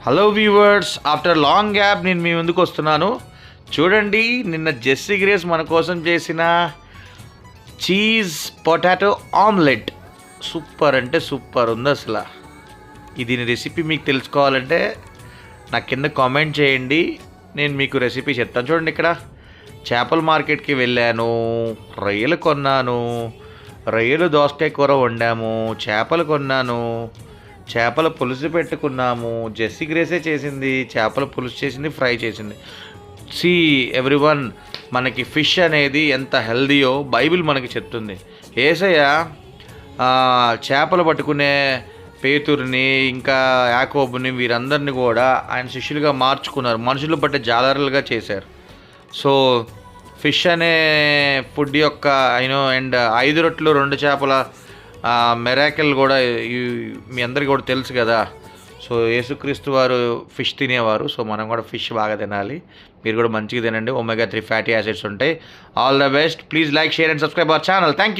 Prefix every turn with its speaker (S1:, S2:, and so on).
S1: Hello viewers, after long gap నేను మీ ముందుకు వస్తున్నాను. చూడండి, నిన్న జెస్సీ గ్రేస్ మన కోసం చేసిన చీజ్ పొటాటో ఆమ్లెట్ సూపర్ అంటే సూపర్ ఉంది అసలు. దీని రెసిపీ మీకు తెలుసుకోవాలంటే నా కింద కామెంట్ చేయండి, నేను మీకు రెసిపీ చెప్తాను. చూడండి, ఇక్కడ చేపల మార్కెట్కి వెళ్ళాను, రొయ్యలు కొన్నాను, రొయ్యలు దోసకాయ కూర వండాము, చేపలు కొన్నాను, చేపల పులుసు పెట్టుకున్నాము. జెస్సీ గ్రేసే చేసింది, చేపల పులుసు చేసింది, ఫ్రై చేసింది. సి ఎవ్రీవన్, మనకి ఫిష్ అనేది ఎంత హెల్దీయో బైబిల్ మనకి చెప్తుంది. యేసయ్య చేపలు పట్టుకునే పేతురుని ఇంకా యాకోబుని వీరందరిని కూడా ఆయన శిష్యులుగా మార్చుకున్నారు, మనుషులు బట్టే జాలరులుగా చేశారు. సో ఫిష్ అనే ఫుడ్ యొక్క అండ్ 5 రొట్టెలు 2 చేపల మెరాకిల్ కూడా మీ అందరికీ కూడా తెలుసు కదా. సో యేసుక్రీస్తు వారు ఫిష్ తినేవారు, సో మనం కూడా ఫిష్ బాగా తినాలి. మీరు కూడా మంచిగా తినండి, ఒమేగా 3 ఫ్యాటీ యాసిడ్స్ ఉంటాయి. All the best. Please like, share and subscribe our channel. Thank you.